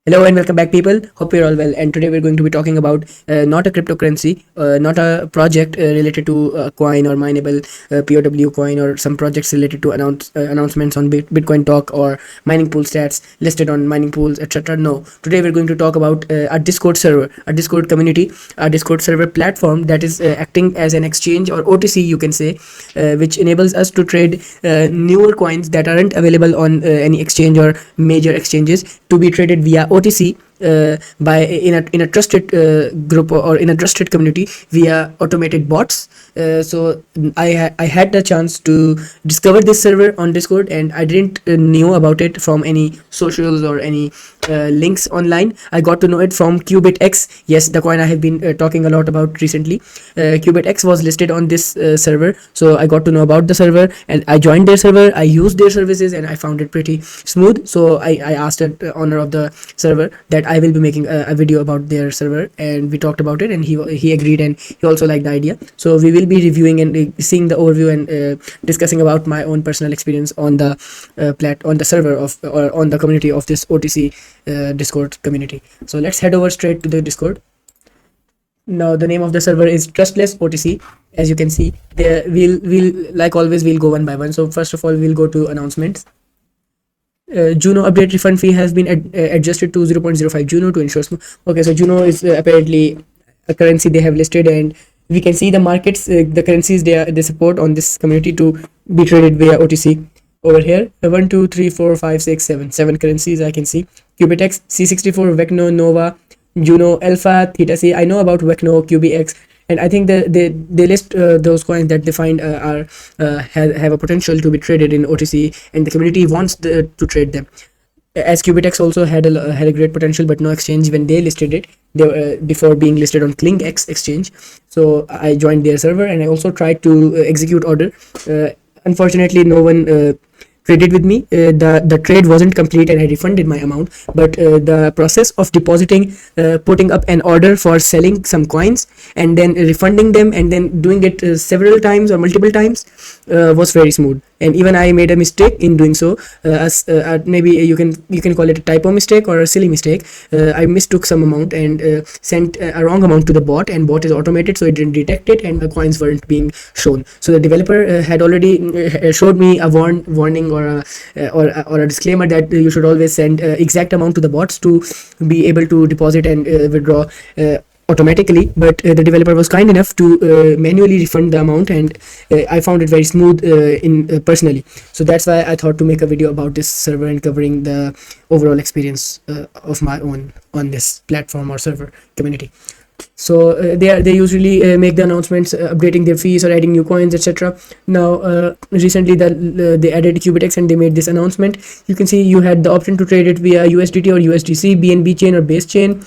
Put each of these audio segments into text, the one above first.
Hello and welcome back, people. Hope you're all well. And today we're going to be talking about not a cryptocurrency, not a project related to a coin or mineable POW coin, or some projects related to announcements on Bitcoin Talk or mining pool stats listed on mining pools, etc. No, today we're going to talk about a Discord server, a Discord community, a Discord server platform that is acting as an exchange, or OTC, you can say, which enables us to trade newer coins that aren't available on any exchange or major exchanges, to be traded via OTC by in a trusted group or in a trusted community via automated bots. So I had the chance to discover this server on Discord, and I didn't knew about it from any socials or any links online. I got to know it from QBitX. Yes, the coin I have been talking a lot about recently. QBitX was listed on this server, so I got to know about the server and I joined their server. I used their services and I found it pretty smooth. So I asked the owner of the server that I will be making a video about their server, and we talked about it, and he agreed, and he also liked the idea. So we will be reviewing and seeing the overview and discussing about my own personal experience on the on the server of, or on the community of this OTC Discord community. So let's head over straight to the Discord. Now the name of the server is TrustlessOTC. As you can see, there we'll like always we'll go one by one. So first of all, we'll go to announcements. Juno update refund fee has been adjusted to 0.05 Juno to ensure smooth. Okay, so Juno is apparently a currency they have listed, and we can see the markets, the currencies they support on this community to be traded via OTC. Over here, 1, 2, 3, 4, 5, 6, 7 currencies I can see. QBitX, C64, Vecno, Nova, Juno, Alpha, Theta C. I know about Vecno, QBX, and I think they list those coins that they find have a potential to be traded in OTC, and the community wants to trade them. As QBitX also had a great potential, but no exchange when they listed it. They were before being listed on ClingX exchange. So I joined their server and I also tried to execute order. Unfortunately, no one traded with me. The trade wasn't complete and I refunded my amount, but the process of depositing, putting up an order for selling some coins and then refunding them and then doing it several times or multiple times was very smooth. And even I made a mistake in doing so. Maybe you can call it a typo mistake or a silly mistake. I mistook some amount and sent a wrong amount to the bot, and bot is automated, so it didn't detect it, and the coins weren't being shown. So the developer had already showed me a warning or a disclaimer that you should always send exact amount to the bots to be able to deposit and withdraw automatically, but the developer was kind enough to manually refund the amount, and I found it very smooth personally. So that's why I thought to make a video about this server and covering the overall experience of my own on this platform or server community. So they usually make the announcements updating their fees or adding new coins, etc. Now recently they added QBitX and they made this announcement. You can see you had the option to trade it via USDT or USDC, BNB chain or base chain.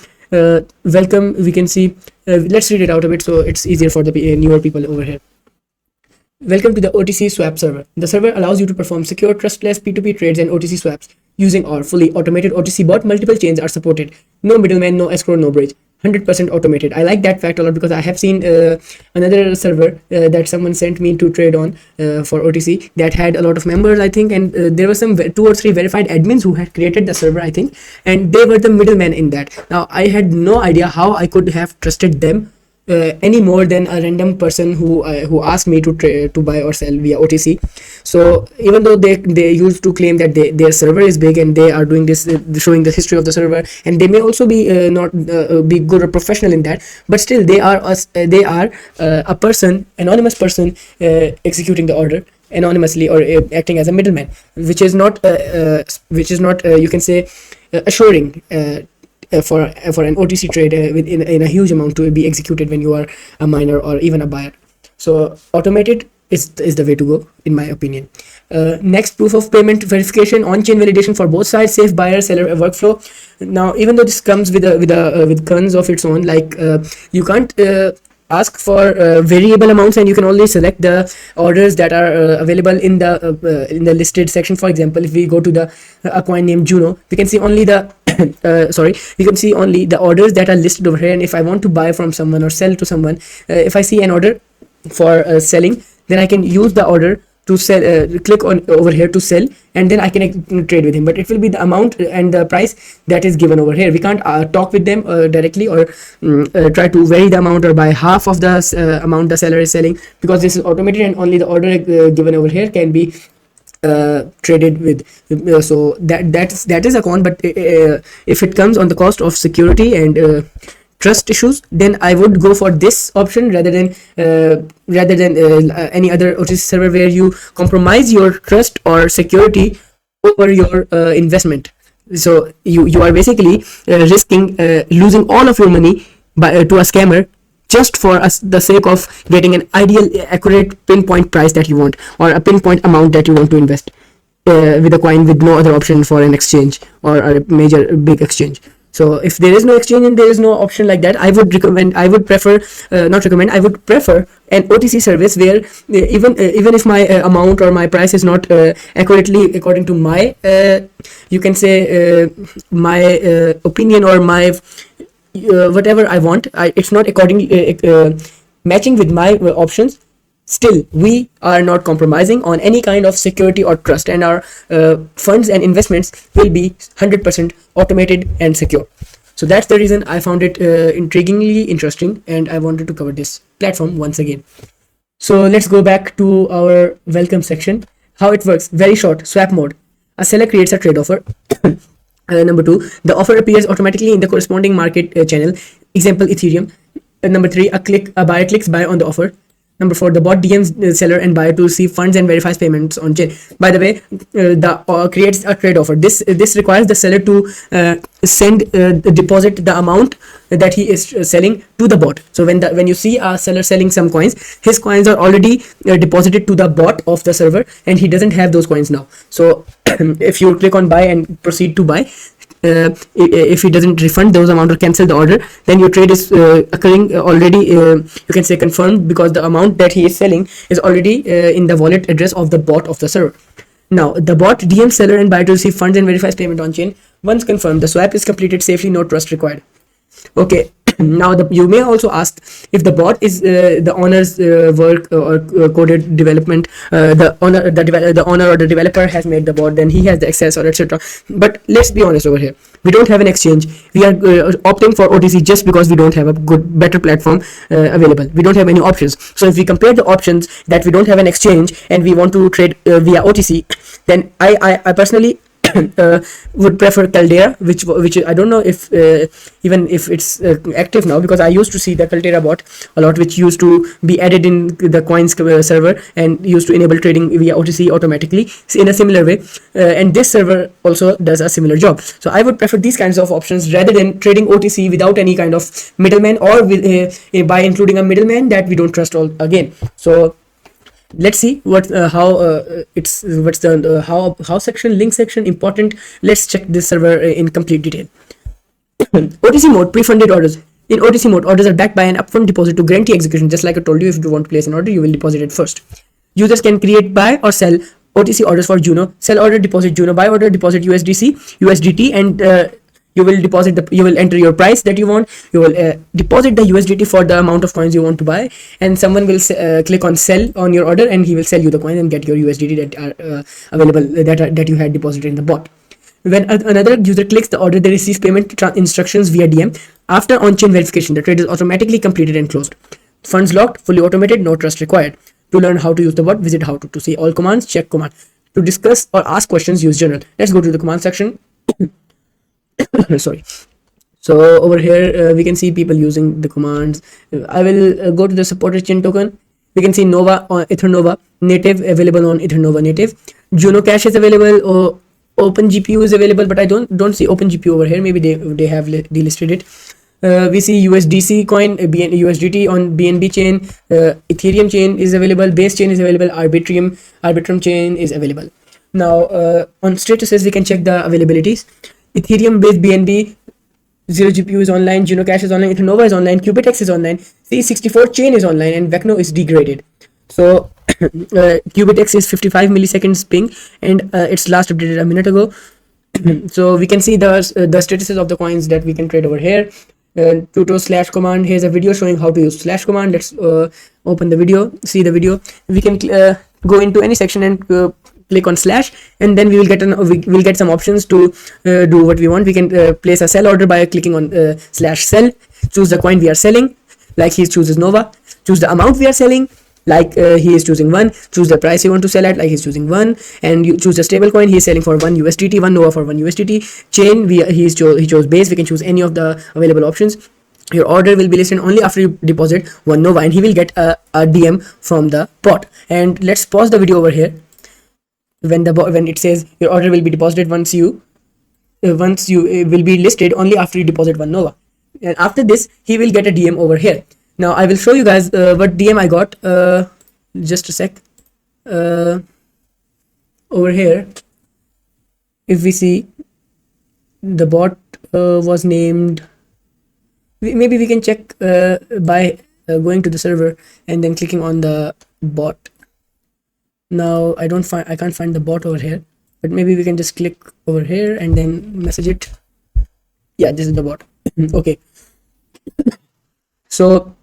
Welcome, we can see, let's read it out a bit so it's easier for the newer people over here. Welcome to the OTC swap server. The server allows you to perform secure, trustless P2P trades and OTC swaps using our fully automated OTC bot. Multiple chains are supported. No middleman, no escrow, no bridge. 100% automated. I like that fact a lot because I have seen another server that someone sent me to trade on for OTC that had a lot of members, I think, and there were some 2 or 3 verified admins who had created the server, I think, and they were the middleman in that. Now I had no idea how I could have trusted them any more than a random person who asked me to buy or sell via OTC. So even though they used to claim that their server is big and they are doing this, showing the history of the server, and they may also be not be good or professional in that, but still they are a person, anonymous person, executing the order anonymously or acting as a middleman, which is not you can say assuring for an OTC trade in a huge amount to be executed when you are a miner or even a buyer. So automated is the way to go, in my opinion. Next, proof of payment verification, on-chain validation for both sides, safe buyer-seller workflow. Now, even though this comes with cons of its own, like you can't ask for variable amounts, and you can only select the orders that are available in the listed section. For example, if we go to a coin named Juno, we can see only the you can see only the orders that are listed over here. And if I want to buy from someone or sell to someone, if I see an order for selling, then I can use the order to sell, click on over here to sell, and then I can trade with him, but it will be the amount and the price that is given over here. We can't talk with them directly, or try to vary the amount or buy half of the amount the seller is selling, because this is automated and only the order given over here can be traded with. So that is a con, but if it comes on the cost of security and trust issues, then I would go for this option rather than any other OTC server where you compromise your trust or security over your investment. So you are basically risking losing all of your money to a scammer, just for the sake of getting an ideal, accurate pinpoint price that you want, or a pinpoint amount that you want to invest with a coin, with no other option for an exchange or a major big exchange. So if there is no exchange and there is no option like that, I would prefer an OTC service where even if my amount or my price is not accurately according to my you can say my opinion or my whatever I want, it's not accordingly matching with my options, still we are not compromising on any kind of security or trust, and our funds and investments will be 100% automated and secure. So that's the reason I found it intriguingly interesting, and I wanted to cover this platform once again. So let's go back to our welcome section. How it works: very short. Swap mode: a seller creates a trade offer. Number 2, the offer appears automatically in the corresponding market channel, example Ethereum. Number 3, a buyer clicks buy on the offer. Number 4, the bot DMs the seller and buyer to receive funds and verifies payments on chain. By the way, creates a trade offer. This requires the seller to deposit the amount that he is selling to the bot. So when you see a seller selling some coins, his coins are already deposited to the bot of the server, and he doesn't have those coins now. So if you click on buy and proceed to buy, if he doesn't refund those amount or cancel the order, then your trade is occurring already, you can say confirmed, because the amount that he is selling is already in the wallet address of the bot of the server. Now the bot DMs seller and buyer to receive funds and verifies payment on chain. Once confirmed, the swap is completed safely, no trust required. Okay. Now you may also ask, if the bot is the owner's work or coded development, the owner or the developer has made the bot, then he has the access or etc. But let's be honest over here, we don't have an exchange. We are opting for OTC just because we don't have a better platform available. We don't have any options. So if we compare the options, that we don't have an exchange and we want to trade via OTC, then I personally would prefer Caldera, which I don't know if even if it's active now, because I used to see the Caldera bot a lot, which used to be added in the coins server and used to enable trading via OTC automatically in a similar way, and this server also does a similar job. So I would prefer these kinds of options rather than trading OTC without any kind of middleman, or with, by including a middleman that we don't trust again. So let's see how section, link section important. Let's check this server in complete detail. OTC mode: pre-funded orders. In OTC mode, orders are backed by an upfront deposit to guarantee execution. Just like I told you, if you want to place an order, you will deposit it first. Users can create, buy or sell OTC orders for Juno. Sell order, deposit Juno. Buy order, deposit USDT, and you will enter your price that you want. You will deposit the USDT for the amount of coins you want to buy, and someone will click on sell on your order, and he will sell you the coin and get your USDT that are available, that you had deposited in the bot. When another user clicks the order, they receive payment instructions via DM. After on-chain verification, the trade is automatically completed and closed. Funds locked, fully automated, no trust required. To learn how to use the bot, visit how to see all commands, check command. To discuss or ask questions, use general. Let's go to the command section. Sorry. So over here we can see people using the commands. I will go to the supported chain token. We can see Nova on Ethernova native, available on Ethernova native. Juno Cash is available, or OpenGPU is available, but I don't see OpenGPU over here. Maybe they have delisted it. We see USDC coin, USDT on BNB chain. Ethereum chain is available. Base chain is available. Arbitrum chain is available. Now on statuses we can check the availabilities. Ethereum based BNB, Zero GPU is online, Juno Cash is online, Ethernova is online, QBitX is online, C64 chain is online, and Vecno is degraded. So QBitX is 55 milliseconds ping, and it's last updated a minute ago. So we can see the statuses of the coins that we can trade over here. Tuto / command. Here's a video showing how to use / command. Let's open the video, see the video. We can go into any section and click on slash, and then we will get we'll get some options to do what we want. We can place a sell order by clicking on slash sell, choose the coin we are selling, like he chooses Nova, choose the amount we are selling, like he is choosing 1, choose the price you want to sell at, like he's choosing 1, and you choose the stable coin he is selling for 1 USDT, 1 Nova for 1 USDT. Chain, he chose base. We can choose any of the available options. Your order will be listed only after you deposit 1 Nova, and he will get a DM from the bot. And let's pause the video over here. When it says your order will be deposited once you will be listed only after you deposit 1 Nova, and after this he will get a DM over here. Now I will show you guys what DM I got. Just a sec. Over here, if we see, the bot was named, maybe we can check by going to the server and then clicking on the bot. Now I can't find the bot over here, but maybe we can just click over here and then message it. Yeah, this is the bot. Okay, so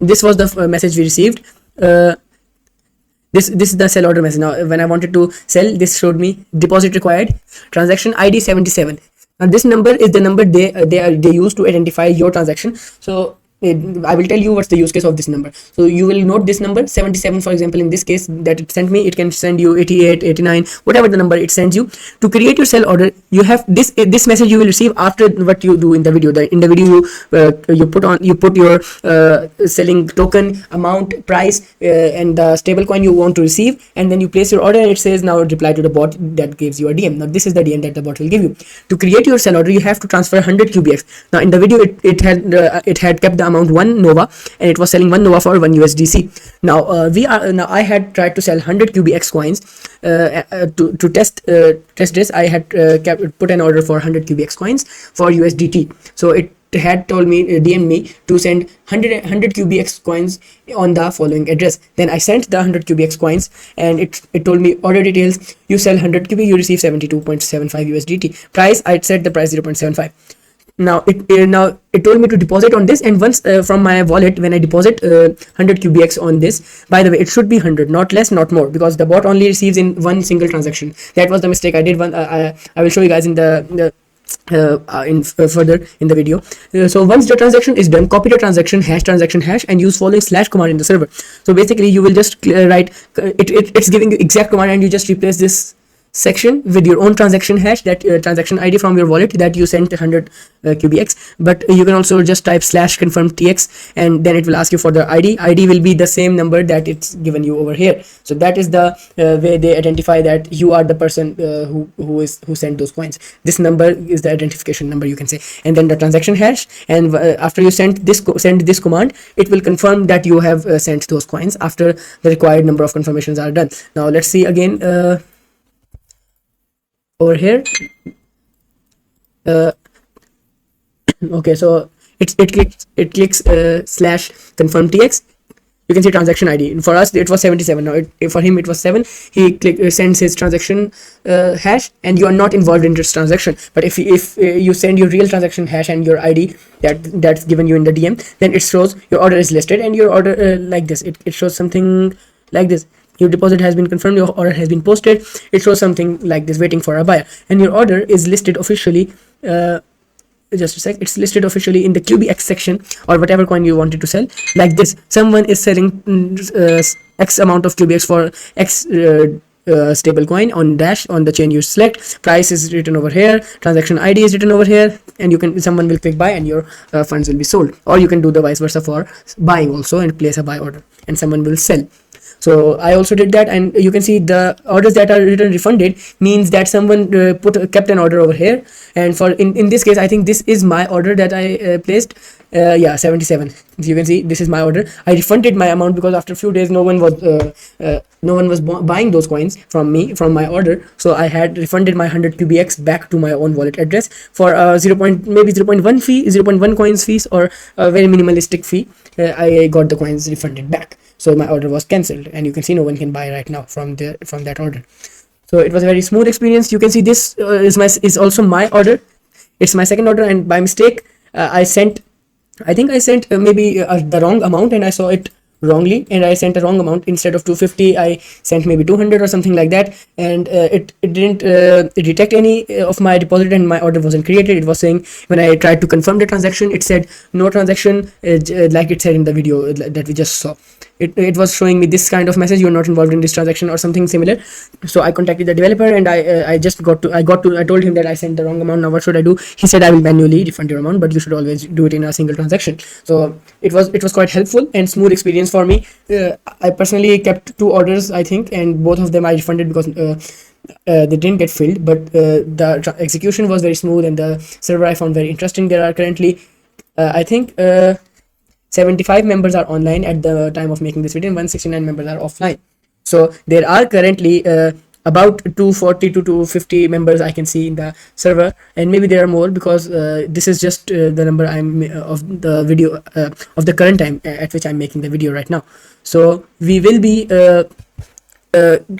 this was the message we received. This is the sell order message. Now when I wanted to sell, this showed me deposit required, transaction ID 77. Now this number is the number they use to identify your transaction. So I will tell you what's the use case of this number. So you will note this number 77, for example. In this case that it sent me, it can send you 88, 89, whatever the number it sends you. To create your sell order, you have this message you will receive after what you do in the video. In the video you put your selling token, amount, price, and the stable coin you want to receive, and then you place your order, and it says now reply to the bot that gives you a DM. Now this is the DM that the bot will give you. To create your sell order, you have to transfer 100 QBX. Now in the video it had kept the amount 1 Nova, and it was selling 1 Nova for 1 USDC. Now I had tried to sell 100 QBX coins to test this. I had put an order for 100 QBX coins for USDT. So it had told me, DM me to send 100 QBX coins on the following address. Then I sent the 100 QBX coins, and it told me order details: you sell 100 QB, you receive 72.75 USDT. Price, I set the price 0.75. Now it told me to deposit on this, and once from my wallet, when I deposit 100 QBX on this, by the way, it should be 100, not less, not more, because the bot only receives in one single transaction. That was the mistake I did. I will show you guys in the further in the video. So once the transaction is done, copy the transaction hash and use following slash command in the server. So basically you will just write it's giving you exact command, and you just replace this section with your own transaction hash, that transaction ID from your wallet that you sent 100 QBX. But you can also just type slash confirm TX, and then it will ask you for the ID will be the same number that it's given you over here. So that is the way they identify that you are the person who sent those coins. This number is the identification number, you can say, and then the transaction hash. And after you send this command, it will confirm that you have sent those coins after the required number of confirmations are done. Now let's see again. Over here, okay, so it clicks slash confirm TX. You can see transaction ID. For us it was 77. Now for him it was 7. He sends his transaction hash, and you are not involved in this transaction. But if you send your real transaction hash and your ID that's given you in the DM, then it shows your order is listed, and your order like this. It shows something like this: your deposit has been confirmed, your order has been posted. It shows something like this, waiting for a buyer, and your order is listed officially. Just a sec, it's listed officially in the QBX section, or whatever coin you wanted to sell, like this. Someone is selling X amount of QBX for X stable coin on the chain you select. Price is written over here, transaction ID is written over here, and someone will click buy, and your funds will be sold. Or you can do the vice versa for buying also, and place a buy order, and someone will sell. So I also did that, and you can see the orders that are written refunded means that someone kept an order over here. And for in this case, I think this is my order that I placed. Yeah, 77. If you can see, this is my order. I refunded my amount because after a few days no one was buying those coins from my order. So I had refunded my 100 QBX back to my own wallet address for maybe 0.1 fee, 0.1 coins fees, or a very minimalistic fee. I got the coins refunded back. So my order was cancelled, and you can see no one can buy right now from that order. So it was a very smooth experience. You can see this is also my order. It's my second order, and by mistake I think I sent maybe the wrong amount, and I saw it wrongly, and I sent a wrong amount. Instead of 250, I sent maybe 200 or something like that, and it didn't detect any of my deposit, and my order wasn't created. It was saying, when I tried to confirm the transaction, it said no transaction, like it said in the video that we just saw. It was showing me this kind of message: you're not involved in this transaction, or something similar. So I contacted the developer, and I told him that I sent the wrong amount. Now what should I do? He said, I will manually refund your amount, but you should always do it in a single transaction. So it was quite helpful and smooth experience for me. I personally kept 2 orders, I think, and both of them I refunded because they didn't get filled, but the execution was very smooth, and the server I found very interesting. There are currently I think 75 members are online at the time of making this video, and 169 members are offline. So there are currently about 240 to 250 members I can see in the server, and maybe there are more, because this is just the number I'm of the video of the current time at which I'm making the video right now. So we will be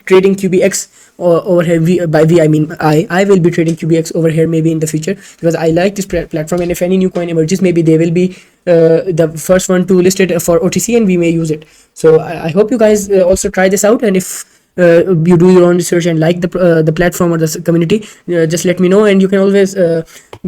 trading QBX over here. By we I mean I will be trading QBX over here maybe in the future, because I like this platform, and if any new coin emerges, maybe they will be the first one to list it for OTC, and we may use it. So I hope you guys also try this out, and if you do your own research and like the platform or the community, just let me know, and you can always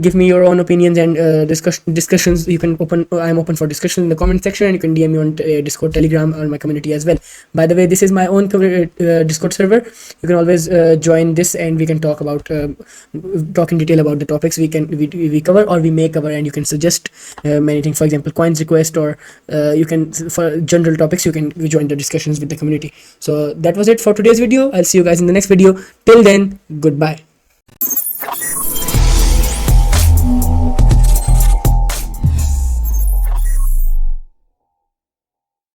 give me your own opinions and discussions. You can I'm open for discussion in the comment section, and you can DM me on Discord, Telegram, or my community as well. By the way, this is my own Discord server. You can always join this, and we can talk in detail about the topics we cover or we may cover, and you can suggest many things. For example, coins request, or you can, for general topics, you can join the discussions with the community. So that was it for today's video. I'll see you guys in the next video. Till then, goodbye.